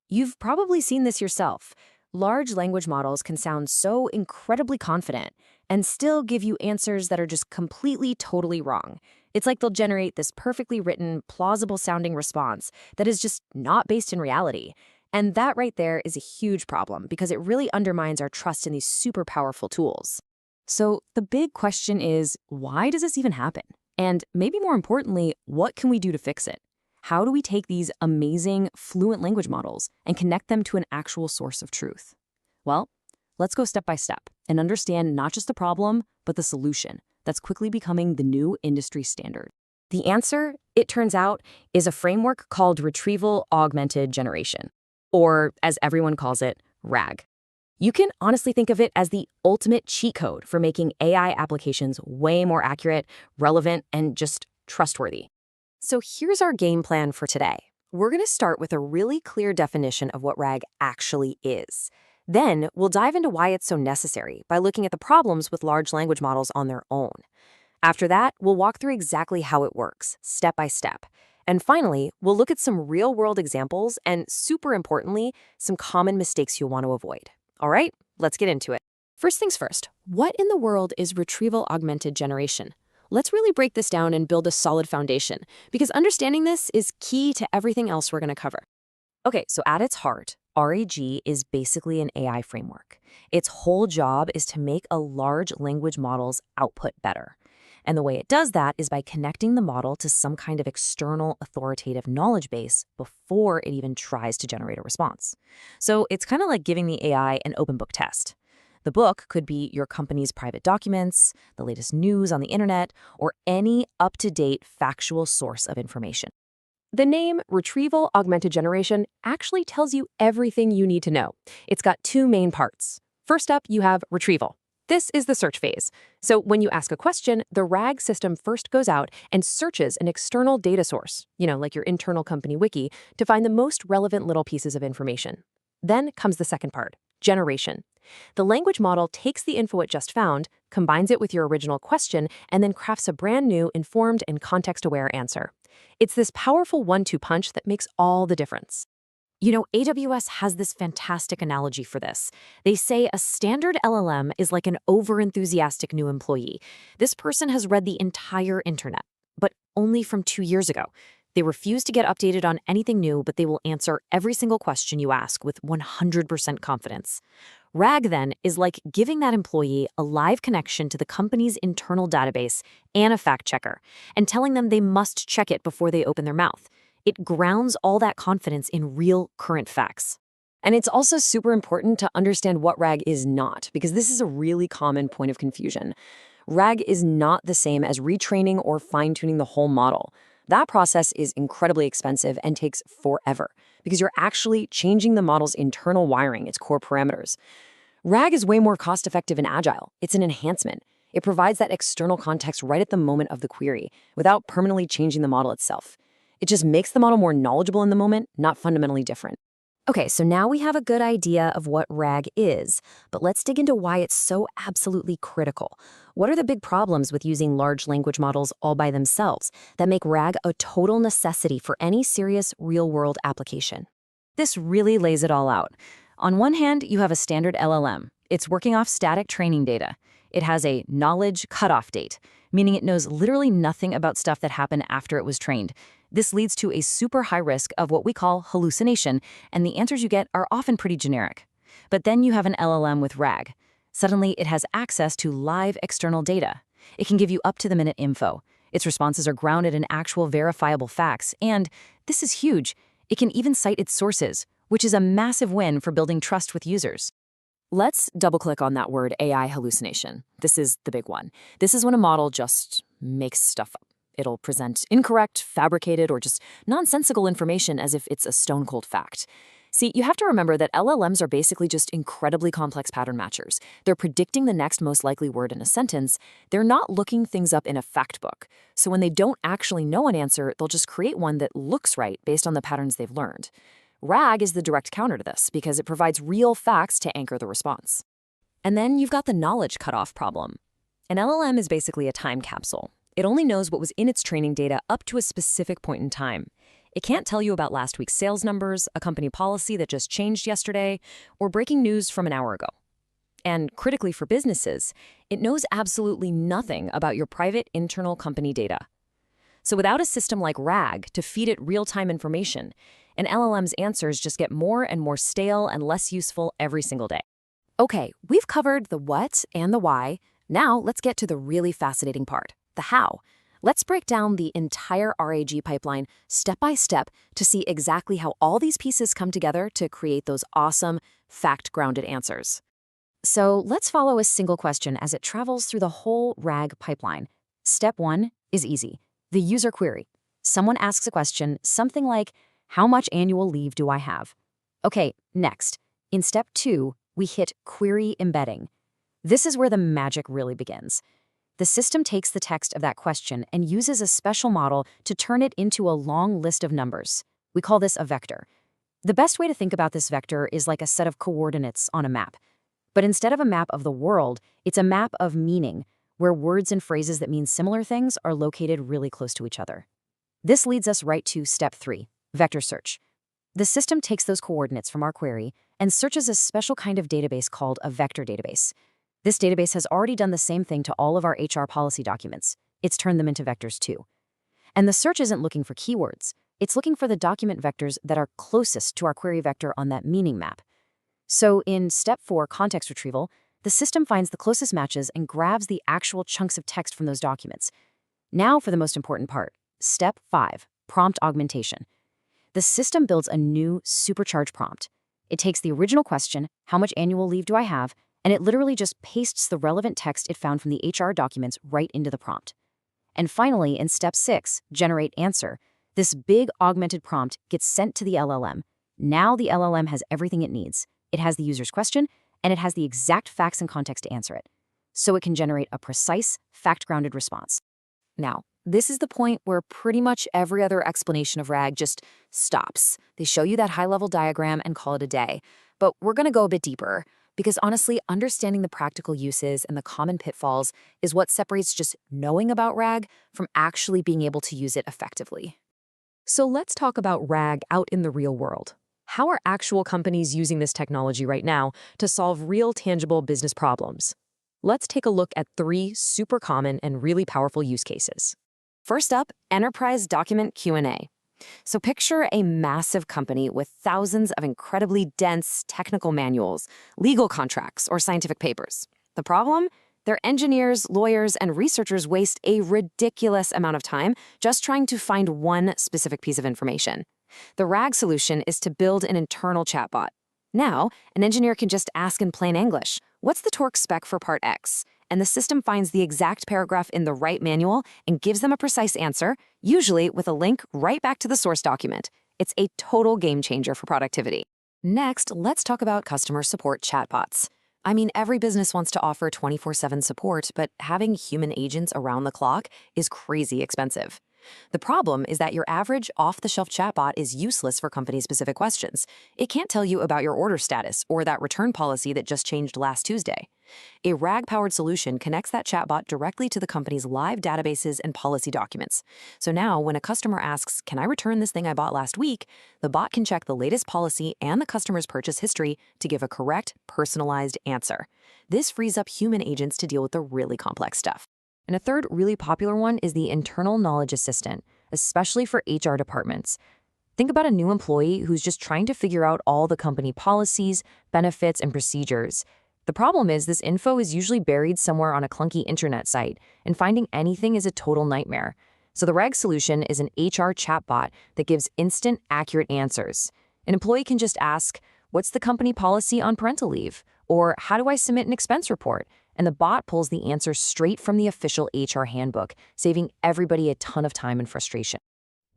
You've probably seen this yourself. Large language models can sound so incredibly confident and still give you answers that are just completely, totally wrong. It's like they'll generate this perfectly written, plausible sounding response that is just not based in reality. And that right there is a huge problem because it really undermines our trust in these super powerful tools. So the big question is, why does this even happen? And maybe more importantly, what can we do to fix it? How do we take these amazing, fluent language models and connect them to an actual source of truth? Well, let's go step by step and understand not just the problem, but the solution that's quickly becoming the new industry standard. The answer, it turns out, is a framework called Retrieval-Augmented Generation, or as everyone calls it, RAG. You can honestly think of it as the ultimate cheat code for making AI applications way more accurate, relevant, and just trustworthy. So here's our game plan for today. We're going to start with a really clear definition of what RAG actually is. Then we'll dive into why it's so necessary by looking at the problems with large language models on their own. After that, we'll walk through exactly how it works, step by step. And finally, we'll look at some real-world examples and, super importantly, some common mistakes you'll want to avoid. All right, let's get into it. First things first, what in the world is Retrieval-Augmented Generation? Let's really break this down and build a solid foundation, because understanding this is key to everything else we're going to cover. Okay, so at its heart, RAG is basically an AI framework. Its whole job is to make a large language model's output better. And the way it does that is by connecting the model to some kind of external authoritative knowledge base before it even tries to generate a response. So it's kind of like giving the AI an open book test. The book could be your company's private documents, the latest news on the internet, or any up-to-date factual source of information. The name Retrieval-Augmented Generation actually tells you everything you need to know. It's got two main parts. First up, you have retrieval. This is the search phase. So when you ask a question, the RAG system first goes out and searches an external data source, like your internal company wiki, to find the most relevant little pieces of information. Then comes the second part, generation. The language model takes the info it just found, combines it with your original question, and then crafts a brand new, informed, and context-aware answer. It's this powerful one-two punch that makes all the difference. AWS has this fantastic analogy for this. They say a standard LLM is like an over-enthusiastic new employee. This person has read the entire internet, but only from 2 years ago. They refuse to get updated on anything new, but they will answer every single question you ask with 100% confidence. RAG, then, is like giving that employee a live connection to the company's internal database and a fact checker, and telling them they must check it before they open their mouth. It grounds all that confidence in real, current facts. And it's also super important to understand what RAG is not, because this is a really common point of confusion. RAG is not the same as retraining or fine-tuning the whole model. That process is incredibly expensive and takes forever, because you're actually changing the model's internal wiring, its core parameters. RAG is way more cost-effective and agile. It's an enhancement. It provides that external context right at the moment of the query, without permanently changing the model itself. It just makes the model more knowledgeable in the moment, not fundamentally different. Okay, so now we have a good idea of what RAG is, but let's dig into why it's so absolutely critical. What are the big problems with using large language models all by themselves that make RAG a total necessity for any serious real-world application? This really lays it all out. On one hand, you have a standard LLM. It's working off static training data. It has a knowledge cutoff date, meaning it knows literally nothing about stuff that happened after it was trained. This leads to a super high risk of what we call hallucination, and the answers you get are often pretty generic. But then you have an LLM with RAG. Suddenly, it has access to live external data. It can give you up-to-the-minute info. Its responses are grounded in actual verifiable facts, and, this is huge, it can even cite its sources, which is a massive win for building trust with users. Let's double-click on that word AI hallucination. This is the big one. This is when a model just makes stuff up. It'll present incorrect, fabricated, or just nonsensical information as if it's a stone-cold fact. See, you have to remember that LLMs are basically just incredibly complex pattern matchers. They're predicting the next most likely word in a sentence. They're not looking things up in a fact book. So when they don't actually know an answer, they'll just create one that looks right based on the patterns they've learned. RAG is the direct counter to this because it provides real facts to anchor the response. And then you've got the knowledge cutoff problem. An LLM is basically a time capsule. It only knows what was in its training data up to a specific point in time. It can't tell you about last week's sales numbers, a company policy that just changed yesterday, or breaking news from an hour ago. And critically for businesses, it knows absolutely nothing about your private internal company data. So without a system like RAG to feed it real-time information, an LLM's answers just get more and more stale and less useful every single day. Okay, we've covered the what and the why. Now let's get to the really fascinating part, the how. Let's break down the entire RAG pipeline step by step to see exactly how all these pieces come together to create those awesome, fact-grounded answers. So let's follow a single question as it travels through the whole RAG pipeline. Step 1 is easy. The user query. Someone asks a question, something like, how much annual leave do I have? Okay, next. In step 2, we hit query embedding. This is where the magic really begins. The system takes the text of that question and uses a special model to turn it into a long list of numbers. We call this a vector. The best way to think about this vector is like a set of coordinates on a map. But instead of a map of the world, it's a map of meaning, where words and phrases that mean similar things are located really close to each other. This leads us right to step 3, vector search. The system takes those coordinates from our query and searches a special kind of database called a vector database. This database has already done the same thing to all of our HR policy documents. It's turned them into vectors too. And the search isn't looking for keywords. It's looking for the document vectors that are closest to our query vector on that meaning map. So in step 4, context retrieval, the system finds the closest matches and grabs the actual chunks of text from those documents. Now for the most important part, step 5, prompt augmentation. The system builds a new supercharged prompt. It takes the original question, how much annual leave do I have, and it literally just pastes the relevant text it found from the HR documents right into the prompt. And finally, in step 6, generate answer, this big augmented prompt gets sent to the LLM. Now the LLM has everything it needs. It has the user's question, and it has the exact facts and context to answer it. So it can generate a precise, fact-grounded response. Now, this is the point where pretty much every other explanation of RAG just stops. They show you that high-level diagram and call it a day. But we're going to go a bit deeper, because honestly, understanding the practical uses and the common pitfalls is what separates just knowing about RAG from actually being able to use it effectively. So let's talk about RAG out in the real world. How are actual companies using this technology right now to solve real, tangible business problems? Let's take a look at 3 super common and really powerful use cases. First up, enterprise document Q&A. So picture a massive company with thousands of incredibly dense technical manuals, legal contracts, or scientific papers. The problem? Their engineers, lawyers, and researchers waste a ridiculous amount of time just trying to find one specific piece of information. The RAG solution is to build an internal chatbot. Now, an engineer can just ask in plain English, what's the torque spec for part X? And the system finds the exact paragraph in the right manual and gives them a precise answer, usually with a link right back to the source document. It's a total game changer for productivity. Next, let's talk about customer support chatbots. I mean, every business wants to offer 24/7 support, but having human agents around the clock is crazy expensive. The problem is that your average off-the-shelf chatbot is useless for company-specific questions. It can't tell you about your order status or that return policy that just changed last Tuesday. A RAG-powered solution connects that chatbot directly to the company's live databases and policy documents. So now, when a customer asks, can I return this thing I bought last week, the bot can check the latest policy and the customer's purchase history to give a correct, personalized answer. This frees up human agents to deal with the really complex stuff. And a third really popular one is the internal knowledge assistant, especially for HR departments. Think about a new employee who's just trying to figure out all the company policies, benefits, and procedures. The problem is this info is usually buried somewhere on a clunky internet site, and finding anything is a total nightmare. So the RAG solution is an HR chatbot that gives instant, accurate answers. An employee can just ask, what's the company policy on parental leave? Or how do I submit an expense report? And the bot pulls the answer straight from the official HR handbook, saving everybody a ton of time and frustration.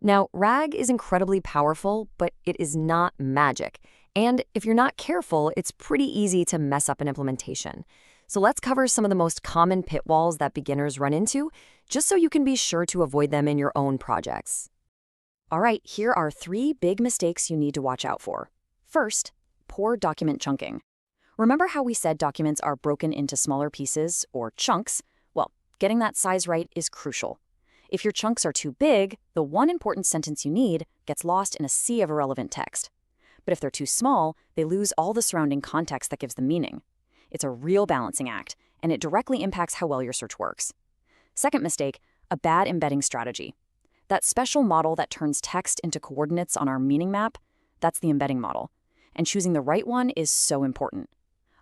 Now, RAG is incredibly powerful, but it is not magic. And if you're not careful, it's pretty easy to mess up an implementation. So let's cover some of the most common pitfalls that beginners run into, just so you can be sure to avoid them in your own projects. All right, here are 3 big mistakes you need to watch out for. First, poor document chunking. Remember how we said documents are broken into smaller pieces, or chunks? Well, getting that size right is crucial. If your chunks are too big, the one important sentence you need gets lost in a sea of irrelevant text. But if they're too small, they lose all the surrounding context that gives them meaning. It's a real balancing act, and it directly impacts how well your search works. Second mistake, a bad embedding strategy. That special model that turns text into coordinates on our meaning map, that's the embedding model. And choosing the right one is so important.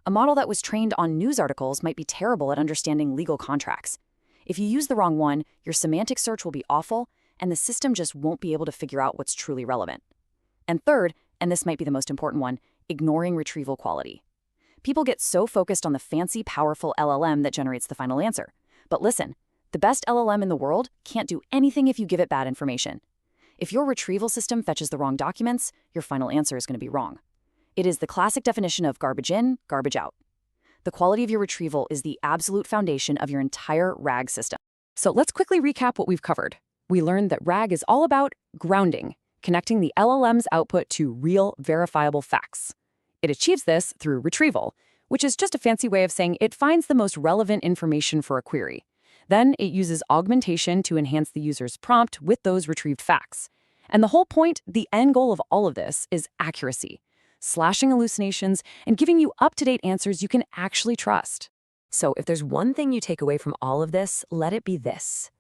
A model that was trained on news articles might be terrible at understanding legal contracts. If you use the wrong one, your semantic search will be awful, and the system just won't be able to figure out what's truly relevant. And third, and this might be the most important one, ignoring retrieval quality. People get so focused on the fancy, powerful LLM that generates the final answer. But listen, the best LLM in the world can't do anything if you give it bad information. If your retrieval system fetches the wrong documents, your final answer is going to be wrong. It is the classic definition of garbage in, garbage out. The quality of your retrieval is the absolute foundation of your entire RAG system. So let's quickly recap what we've covered. We learned that RAG is all about grounding, connecting the LLM's output to real, verifiable facts. It achieves this through retrieval, which is just a fancy way of saying it finds the most relevant information for a query. Then it uses augmentation to enhance the user's prompt with those retrieved facts. And the whole point, the end goal of all of this, is accuracy, slashing hallucinations and giving you up-to-date answers you can actually trust. So if there's one thing you take away from all of this, let it be this.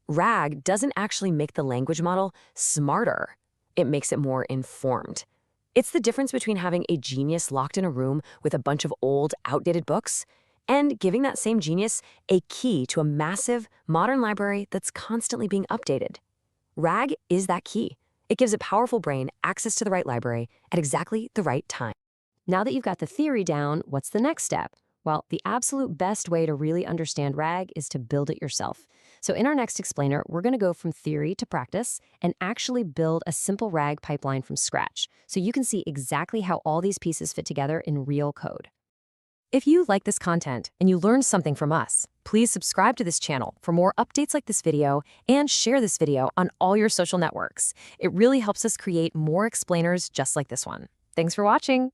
RAG doesn't actually make the language model smarter. It makes it more informed. It's the difference between having a genius locked in a room with a bunch of old, outdated books and giving that same genius a key to a massive, modern library that's constantly being updated. RAG is that key. It gives a powerful brain access to the right library at exactly the right time. Now that you've got the theory down, what's the next step? Well, the absolute best way to really understand RAG is to build it yourself. So in our next explainer, we're going to go from theory to practice and actually build a simple RAG pipeline from scratch, so you can see exactly how all these pieces fit together in real code. If you like this content and you learned something from us, please subscribe to this channel for more updates like this video and share this video on all your social networks. It really helps us create more explainers just like this one. Thanks for watching.